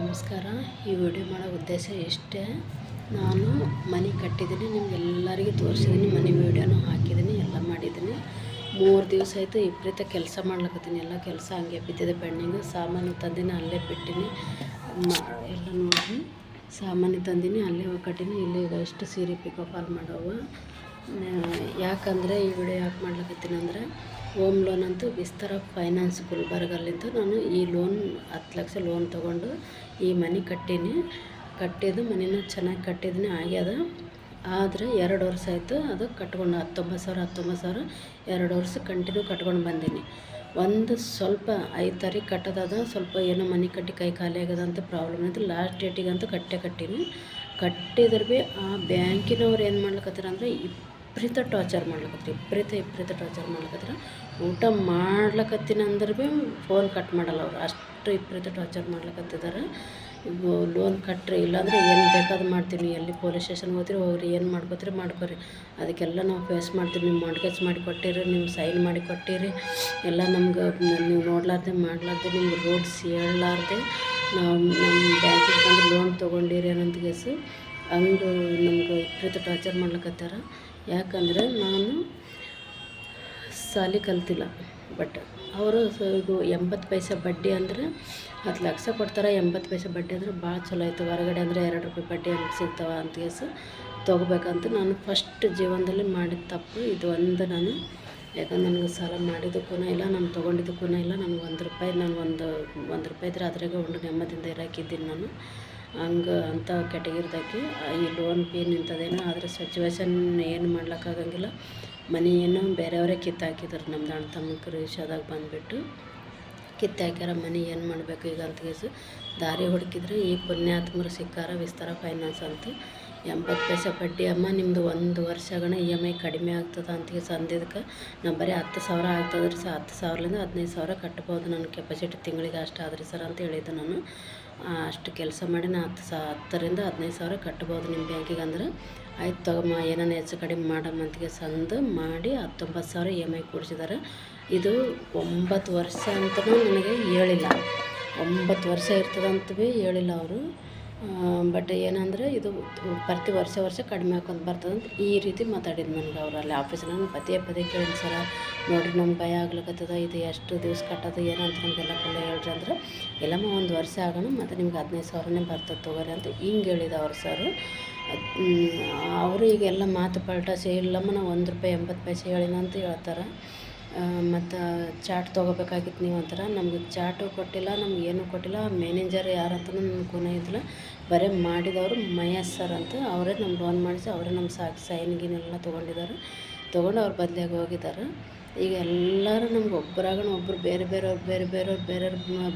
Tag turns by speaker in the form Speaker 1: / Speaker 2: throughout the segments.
Speaker 1: ನಮಸ್ಕಾರ. ಈ ವಿಡಿಯೋ ಮಾಡೋ ಉದ್ದೇಶ ಇಷ್ಟೇ. ನಾನು ಮನೆ ಕಟ್ಟಿದ್ದೀನಿ, ನಿಮ್ಗೆಲ್ಲರಿಗೂ ತೋರಿಸಿದ್ದೀನಿ, ಮನೆ ವೀಡಿಯೋನೂ ಹಾಕಿದ್ದೀನಿ, ಎಲ್ಲ ಮಾಡಿದ್ದೀನಿ. 3 ದಿವಸ ಆಯಿತು ವಿಪರೀತ ಕೆಲಸ ಮಾಡ್ಲಕತ್ತೀನಿ. ಎಲ್ಲ ಕೆಲಸ ಹಂಗೆ ಬಿದ್ದಿದೆ ಪೆಂಡಿಂಗು. ಸಾಮಾನು ತಂದಿನಿ, ಅಲ್ಲೇ ಬಿಟ್ಟಿನಿ. ಎಲ್ಲ ನೋಡಿ, ಸಾಮಾನು ತಂದಿನಿ, ಅಲ್ಲೇ ಕಟ್ಟಿನಿ. ಇಲ್ಲಿ ಈಗ ಎಷ್ಟು ಸೀರೆ ಪಿಕೋ ಫಾಲ್ ಮಾಡವು. ಯಾಕಂದರೆ ಈ ವಿಡಿಯೋ ಯಾಕೆ ಮಾಡ್ಲಕತ್ತೀನಿ ಅಂದರೆ, ಹೋಮ್ ಲೋನ್ ಅಂತೂ ವಿಸ್ತಾರ ಫೈನಾನ್ಸ್ ಗುಲ್ಬರ್ಗಲ್ಲಿಂದ ನಾನು ಈ ಲೋನ್ 10 ಲಕ್ಷ ಲೋನ್ ತೊಗೊಂಡು ಈ ಮನೆ ಕಟ್ಟಿದ್ದು ಮನೆನೂ ಚೆನ್ನಾಗಿ ಕಟ್ಟಿದ್ದೀನಿ, ಆಗ್ಯದ. ಆದರೆ 2 ವರ್ಷ ಆಯಿತು ಅದು ಕಟ್ಕೊಂಡು 19,000 2 ವರ್ಷ ಕಂಟಿನ್ಯೂ ಕಟ್ಕೊಂಡು ಬಂದೀನಿ. ಒಂದು ಸ್ವಲ್ಪ 5 ತಾರೀಕು ಕಟ್ಟೋದಾದ, ಸ್ವಲ್ಪ ಏನೋ ಮನೆ ಕಟ್ಟಿ ಕೈ ಖಾಲಿ ಆಗ್ಯದ ಅಂತ ಪ್ರಾಬ್ಲಮ್ ಆಯಿತು. ಲಾಸ್ಟ್ ಡೇಟಿಗಂತೂ ಕಟ್ಟೀನಿ. ಕಟ್ಟಿದ್ರೆ ಭೀ ಆ ಬ್ಯಾಂಕಿನವ್ರು ಏನು ಮಾಡ್ಲಿಕತ್ತಾರ ಅಂದರೆ ವಿಪರೀತ ಟಾರ್ಚರ್ ಮಾಡ್ಲಿಕತ್ತಾರೆ. ವಿಪರೀತ ಟಾರ್ಚರ್ ಮಾಡ್ಲಿಕತ್ತಾರೆ. ಊಟ ಮಾಡ್ಲಕತ್ತೀನಿ ಅಂದ್ರೆ ಭೀ ಫೋನ್ ಕಟ್ ಮಾಡಲ್ಲ ಅವರು, ಅಷ್ಟು ವಿಪರೀತ ಟಾರ್ಚರ್ ಮಾಡ್ಲಿಕತ್ತಿದ್ದಾರೆ. ಲೋನ್ ಕಟ್ಟ್ರಿ, ಇಲ್ಲಾಂದರೆ ಏನು ಬೇಕಾದ್ರೂ ಮಾಡ್ತೀನಿ, ಎಲ್ಲಿ ಪೊಲೀಸ್ ಸ್ಟೇಷನ್ಗೆ ಹೋಗ್ತೀರಿ ಹೋಗ್ರಿ, ಏನು ಮಾಡ್ಕೋತೀರಿ ಮಾಡ್ಕೊರಿ, ಅದಕ್ಕೆಲ್ಲ ನಾವು ಫೇಸ್ ಮಾಡ್ತೀವಿ. ನೀವು ಮಾರ್ಟ್ಗೇಜ್ ಮಾಡಿ ಕೊಟ್ಟಿರಿ, ನೀವು ಸೈನ್ ಮಾಡಿ ಕೊಟ್ಟಿರಿ, ಎಲ್ಲ ನಮ್ಗೆ ನೀವು ನೋಡ್ಲಾರ್ದೆ ಮಾಡ್ಲಾರ್ದೆ, ನಿಮ್ಗೆ ರೂಲ್ಸ್ ಹೇಳಲಾರ್ದೆ ನಾವು ನಮ್ಮ ಬ್ಯಾಂಕಿಗೆ ಬಂದು ಲೋನ್ ತೊಗೊಂಡಿರಿ ಅನ್ನೋಂಥ ಕೇಸು ಹಂಗೆ ನಮ್ಗೆ ವಿಪರೀತ ಟಾರ್ಚರ್ ಮಾಡ್ಲಿಕತ್ತಾರ. ಯಾಕಂದರೆ ನಾನು ಸಾಲಿ ಕಲ್ತಿಲ್ಲ, ಬಟ್ ಅವರು ಇದು 80 ಪೈಸೆ ಬಡ್ಡಿ ಅಂದರೆ 10 ಲಕ್ಷ ಕೊಡ್ತಾರೆ. 80 ಪೈಸೆ ಬಡ್ಡಿ ಅಂದರೆ ಭಾಳ ಚಲೋ ಆಯಿತು. ಹೊರಗಡೆ ಅಂದರೆ 2 ರೂಪಾಯಿ ಬಡ್ಡಿ ಹಂಗೆ ಸಿಗ್ತಾವ ಅಂತ ಕೇಸು ತೊಗೋಬೇಕಂತ ನಾನು ಫಸ್ಟ್ ಜೀವನದಲ್ಲಿ ಮಾಡಿದ ತಪ್ಪು ಇದು ಒಂದು. ನಾನು ಯಾಕಂದ್ರೆ ನನಗೆ ಸಾಲ ಮಾಡಿದ್ದಕ್ಕೂ ಇಲ್ಲ, ನಾನು ತೊಗೊಂಡಿದ್ದಕ್ಕೂ ಇಲ್ಲ. ನನಗೆ 1 ರೂಪಾಯಿ, ನಾನು ಒಂದು ರೂಪಾಯಿ ಇದ್ದರೆ ಅದ್ರಾಗೆ ಉಂಡು ನೆಮ್ಮದಿಯಿಂದ ಇರೋಕ್ಕಿದ್ದೀನಿ ನಾನು. ಹಂಗೆ ಅಂಥ ಕೆಟಗಿರ್ದಾಕಿ ಈ ಲೋನ್ ಪೇ ನಿಂತದೇನೋ, ಆದರೆ ಸಿಚುವೇಶನ್ ಏನು ಮಾಡ್ಲಿಕ್ಕಾಗಂಗಿಲ್ಲ. ಮನೆ ಏನು ಬೇರೆಯವರೇ ಕಿತ್ತಾಕಿದ್ರು. ನಮ್ದು ಅಣ್ಣ ತಮ್ಮಕ್ಕರು ವಿಷಯದಾಗ ಬಂದುಬಿಟ್ಟು ಕಿತ್ತಾಕ್ಯಾರ. ಮನೆ ಏನು ಮಾಡಬೇಕು ಈಗ ಅಂತ ಕೇಸು ದಾರಿ ಹುಡುಕಿದ್ರೆ ಈ ಪುಣ್ಯಾತ್ಮರು ಸಿಕ್ಕಾರ, ವಿಸ್ತಾರ ಫೈನಾನ್ಸ್ ಅಂತ. 80 ಪೈಸೆ ಬಡ್ಡಿ ಅಮ್ಮ, ನಿಮ್ಮದು 1 ವರ್ಷಗಣ EMI ಕಡಿಮೆ ಆಗ್ತದೆ ಅಂತ ಕೇಸು ಅಂದಿದ್ದಕ್ಕೆ ನಾವು ಬರೀ 10,000 ಆಗ್ತದೆ ಸರ್, 10,000ರಿಂದ 15,000 ಕಟ್ಬೋದು ನನ್ನ ಕೆಪಾಸಿಟಿ ತಿಂಗಳಿಗೆ ಅಷ್ಟು ಆದ್ರಿ ಸರ್ ಅಂತ ಹೇಳಿದ್ದು ನಾನು. ಅಷ್ಟು ಕೆಲಸ ಮಾಡಿ ನಾನು 10ರಿಂದ 15,000 ಕಟ್ಬೋದು ನಿಮ್ಮ ಬ್ಯಾಂಕಿಗೆ ಅಂದ್ರೆ, ಆಯ್ತು ತಗೊಮ್ಮ ಏನಾನ ಹೆಚ್ಚು ಕಡಿಮೆ ಮಾಡಮ್ಮ ಅಂತಿಗೆ ಸಂದು ಮಾಡಿ 19,000 EMI ಕೊಡಿಸಿದ್ದಾರೆ. ಇದು 9 ವರ್ಷ ಅಂತಲೂ ನನಗೆ ಹೇಳಿಲ್ಲ, 9 ವರ್ಷ ಇರ್ತದಂತ ಭೀ ಹೇಳಿಲ್ಲ ಅವರು. ಬಟ್ ಏನಂದರೆ ಇದು ಪ್ರತಿ ವರ್ಷ ಕಡಿಮೆ ಹಾಕೊಂಡು ಬರ್ತದಂತ ಈ ರೀತಿ ಮಾತಾಡಿದ್ದು ನನಗೆ ಅವರಲ್ಲಿ ಆಫೀಸ್ನಾಗ. ಪದೇ ಕೇಳಿದ ಸರ ನೋಡಿರಿ ನಮ್ಗೆ ಭಯ ಆಗ್ಲಿಕ್ಕತ್ತದ, ಇದು ಎಷ್ಟು ದಿವ್ಸ ಕಟ್ಟೋದು ಏನಂತ ನಮಗೆಲ್ಲ ಕಳ್ಳ ಹೇಳ್ರಿ ಅಂದ್ರೆ, ಎಲ್ಲಮ್ಮ 1 ವರ್ಷ ಆಗೋಣ ಮತ್ತು ನಿಮ್ಗೆ 15,000ನೇ ಬರ್ತದೆ ತೊಗೊರಿ ಅಂತ ಹಿಂಗೆ ಹೇಳಿದ ಅವ್ರು ಸರ್. ಅವರು ಈಗೆಲ್ಲ ಮಾತು ಪಲ್ಟಾಸಿ ಇಲ್ಲಮ್ಮ ನಾವು 1 ರೂಪಾಯಿ 80 ಪೈಸೆ ಹೇಳಿನ ಅಂತ ಹೇಳ್ತಾರೆ. ಮತ್ತು ಚಾಟ್ ತೊಗೋಬೇಕಾಗಿತ್ತು ನೀವು ಅಂತಾರೆ. ನಮಗೆ ಚಾಟು ಕೊಟ್ಟಿಲ್ಲ, ನಮ್ಗೆ ಏನೂ ಕೊಟ್ಟಿಲ್ಲ. ಮ್ಯಾನೇಜರ್ ಯಾರಂತನೂ ನಮ್ಗೆ ಖೂನೇ ಇದ್ದಿಲ್ಲ. ಬರೀ ಮಾಡಿದವರು ಮಹೇಶ್ ಸರ್ ಅಂತ, ಅವರೇ ನಮ್ಗೆ ಲೋನ್ ಮಾಡಿಸಿ, ಅವರೇ ನಮ್ಮ ಸೈನ್ ಗೀನೆಲ್ಲ ತೊಗೊಂಡು ಅವ್ರು ಬದಲಿಯಾಗಿ ಹೋಗಿದ್ದಾರೆ. ಈಗ ಎಲ್ಲರೂ ನಮ್ಗೆ ಒಬ್ಬರಾಗಣ ಒಬ್ಬರು ಬೇರೆ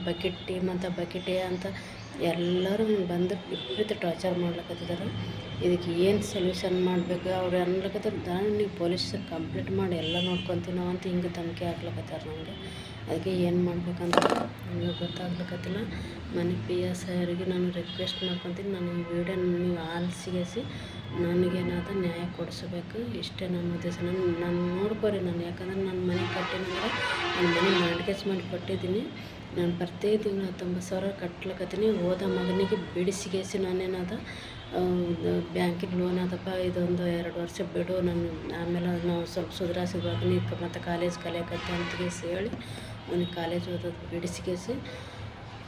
Speaker 1: ಬಕೆಟ್ ಟೀಮ್ ಅಂತ ಬಕೆಟೇ ಅಂತ ಎಲ್ಲರೂ ಬಂದು ವಿಪರೀತ ಟಾರ್ಚರ್ ಮಾಡ್ಲಿಕತ್ತಿದ್ದಾರೆ. ಇದಕ್ಕೆ ಏನು ಸೊಲ್ಯೂಷನ್ ಮಾಡಬೇಕು ಅವ್ರು ಅನ್ಲಿಕತ್ತಾರ. ನೀವು ಪೊಲೀಸ್ ಕಂಪ್ಲೇಂಟ್ ಮಾಡಿ ಎಲ್ಲ ನೋಡ್ಕೊತೀವಿ ನಾವು ಅಂತ ಹಿಂಗೆ ಧಮಕಿ ಹಾಕ್ಲಿಕತ್ತಾರ ನಮಗೆ. ಅದಕ್ಕೆ ಏನು ಮಾಡ್ಬೇಕಂತ ನನಗೆ ಗೊತ್ತಾಗ್ಲಿಕ್ಕತ್ತಿಲ್ಲ. ಮನೆ PS ಅವರಿಗೆ ನಾನು ರಿಕ್ವೆಸ್ಟ್ ಮಾಡ್ಕೊತೀನಿ, ನಾನು ಈ ವಿಡಿಯೋ ನೀವು ಆಲಿಸಿಗೆಸಿ ನನಗೇನಾದ ನ್ಯಾಯ ಕೊಡಿಸ್ಬೇಕು, ಇಷ್ಟೇ ನನ್ನ ಉದ್ದೇಶ. ನಾನು ನೋಡ್ಕೊರಿ ನಾನು, ಯಾಕಂದ್ರೆ ನಾನು ಮನೆ ಕಟ್ಟಿನಂದ್ರೆ ನಾನು ಮನೆ ಮಾರ್ಟ್ಗೇಜ್ ಮಾಡಿ ಕೊಟ್ಟಿದ್ದೀನಿ. ನಾನು ಪ್ರತಿ ತಿಂಗಳು 19,000 ಕಟ್ಲಕತ್ತೀನಿ. ಹೋದ ಮಗನಿಗೆ ಬಿಡಿಸಿಗೆಸಿ ನಾನೇನಾದ ಬ್ಯಾಂಕಿಗೆ ಲೋನ್ ಆದಪ್ಪ, ಇದೊಂದು 2 ವರ್ಷ ಬಿಡು, ನಾನು ಆಮೇಲೆ ನಾವು ಸ್ವಲ್ಪ ಸುಧಾರಿಸಿದಾಗ ನೀನು ಮತ್ತು ಕಾಲೇಜ್ ಕಲಿಯಕತ್ತೆ ಅಂತಗೇಸಿ ಹೇಳಿ ಅವನಿಗೆ ಕಾಲೇಜ್ ಓದೋದು ಬಿಡಿಸಿಗೆಸಿ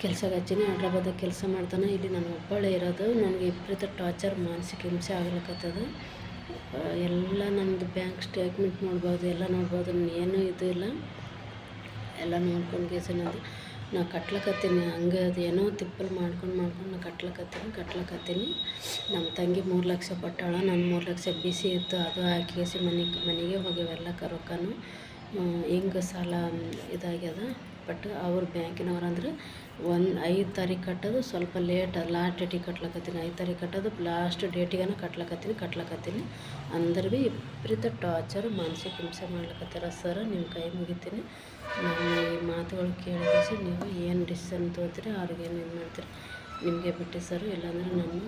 Speaker 1: ಕೆಲ್ಸಕ್ಕೆ ಹಚ್ಚೀನಿ. ಹೈದ್ರಾಬಾದಾಗ ಕೆಲಸ ಮಾಡ್ತಾನೆ. ಇಲ್ಲಿ ನಾನು ಒಬ್ಬಳೇ ಇರೋದು. ನನಗೆ ವಿಪರೀತ ಟಾರ್ಚರ್, ಮಾನಸಿಕ ಹಿಂಸೆ ಆಗ್ಲಿಕ್ಕತ್ತದ. ಎಲ್ಲ ನಮ್ಮದು ಬ್ಯಾಂಕ್ ಸ್ಟೇಟ್ಮೆಂಟ್ ನೋಡ್ಬೋದು, ಎಲ್ಲ ನೋಡ್ಬೋದು. ಏನೂ ಇದು ಇಲ್ಲ, ಎಲ್ಲ ನೋಡ್ಕೊಂಡು ಕೇಸಿ ನಾನು ಕಟ್ಲಕತ್ತೀನಿ. ಹಂಗೆ ಅದು ಏನೋ ತಿಪ್ಪಲು ಮಾಡ್ಕೊಂಡು ನಾನು ಕಟ್ಲಕತ್ತೀನಿ. ನಮ್ಮ ತಂಗಿ 3 ಲಕ್ಷ ಕೊಟ್ಟಾಳ, ನಾನು 3 ಲಕ್ಷ ಬಿಸಿ ಇತ್ತು, ಅದು ಹಾಕಿಸಿ ಮನೆಗೆ ಹೋಗ್ಯವೆಲ್ಲ ರೊಕ್ಕನು. ಹಿಂಗೆ ಸಾಲ ಇದಾಗ್ಯದ. ಬಟ್ ಅವ್ರು ಬ್ಯಾಂಕಿನವ್ರು ಅಂದ್ರೆ 5 ತಾರೀಕು ಕಟ್ಟೋದು ಸ್ವಲ್ಪ ಲೇಟ್, ಲಾಸ್ಟ್ ಡೇಟಿಗೆ ಕಟ್ಲಕತ್ತೀನಿ. 5 ತಾರೀಕು ಕಟ್ಟೋದು ಲಾಸ್ಟ್ ಡೇಟಿಗೆ ಕಟ್ಲಕತ್ತೀನಿ ಅಂದ್ರೆ ಭೀ ವಿಪರೀತ ಟಾರ್ಚರ್, ಮಾನಸಿಕ ಹಿಂಸೆ ಮಾಡ್ಲಿಕತ್ತಾರ ಸರ್. ನಿಮ್ಮ ಕೈ ಮುಗಿತೀನಿ. ನಾನು ಈ ಮಾತುಗಳು ಕೇಳಿಸಿ ನೀವು ಏನು ಡಿಸಿಷನ್ ತೊಗೊತೀರಿ, ಅವ್ರಿಗೇನು ಇದು ಮಾಡ್ತೀರಿ ನಿಮಗೆ ಬಿಟ್ಟು ಸರ್. ಇಲ್ಲಾಂದರೆ ನಾನು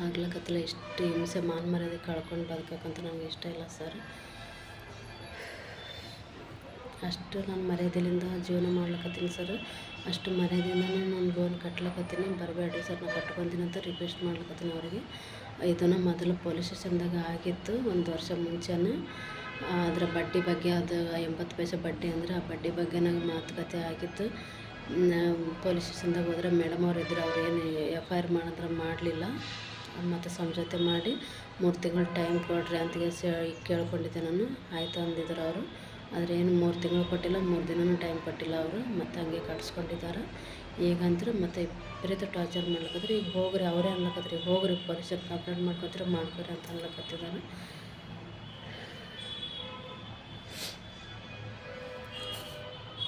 Speaker 1: ಆಗ್ಲಕತ್ತಿಲ್ಲ. ಇಷ್ಟು ಹಿಂಸೆ ಮರ್ಯಾದೆ ಕಳ್ಕೊಂಡು ಬದುಕಕ್ಕಂತ ನನಗೆ ಇಷ್ಟ ಇಲ್ಲ ಸರ್. ಅಷ್ಟು ನಾನು ಮರ್ಯಾದೆಲಿಂದ ಜೀವನ ಮಾಡ್ಲಕತ್ತೀನಿ ಸರ್. ಅಷ್ಟು ಮರ್ಯಾದೆಯಿಂದನೇ ನಾನು ಲೋನ್ ಕಟ್ಲಕತ್ತೀನಿ. ಬರಬೇಡ್ರಿ ಸರ್, ನಾನು ಕಟ್ಕೊತೀನಿ ಅಂತ ರಿಕ್ವೆಸ್ಟ್ ಮಾಡ್ಲಕತ್ತೀನಿ ಅವರಿಗೆ. ಇದನ್ನು ಮೊದಲು ಪೊಲೀಸ್ ಸ್ಟೇಷನ್ದಾಗ ಆಗಿತ್ತು 1 ವರ್ಷ ಮುಂಚೆನೇ. ಅದರ ಬಡ್ಡಿ ಬಗ್ಗೆ, ಅದು 80 ಪೈಸೆ ಬಡ್ಡಿ ಅಂದರೆ ಆ ಬಡ್ಡಿ ಬಗ್ಗೆ ನಂಗೆ ಮಾತುಕತೆ ಆಗಿತ್ತು. ಪೊಲೀಸ್ ಸ್ಟೇಷನ್ದಾಗ ಹೋದ್ರೆ ಮೇಡಮ್ ಅವ್ರು ಇದ್ರು, ಅವ್ರು ಏನು FIR ಮಾಡಿದ್ರೆ ಮಾಡಲಿಲ್ಲ. ಮತ್ತು ಸಮझौತೆ ಮಾಡಿ 3 ತಿಂಗಳು ಟೈಮ್ ಕೊಡ್ರಿ ಅಂತ ಕೇಳ್ಕೊಂಡಿದ್ದೆ ನಾನು. ಆಯಿತು ಅಂದಿದ್ರು ಅವರು. ಆದರೆ ಏನು 3 ತಿಂಗಳು ಕೊಟ್ಟಿಲ್ಲ, 3 ದಿನವೂ ಟೈಮ್ ಕೊಟ್ಟಿಲ್ಲ ಅವರು. ಮತ್ತು ಹಂಗೆ ಕಟ್ಸ್ಕೊಂಡಿದ್ದಾರೆ. ಈಗಂತೂ ಮತ್ತು ವಿಪರೀತ ಟಾರ್ಚರ್ ಮಾಡ್ಲಕತ್ರಿ. ಈಗ ಹೋಗ್ರಿ, ಅವರೇ ಅನ್ಲಕತ್ರಿ, ಹೋಗ್ರಿ ಪೊಲೀಸರಿಗೆ ಕಂಪ್ಲೇಂಟ್ ಮಾಡ್ಕೊತೀರ ಮಾಡ್ಕೊರಿ ಅಂತ ಅನ್ಲಕತ್ತಿದ್ದಾರೆ.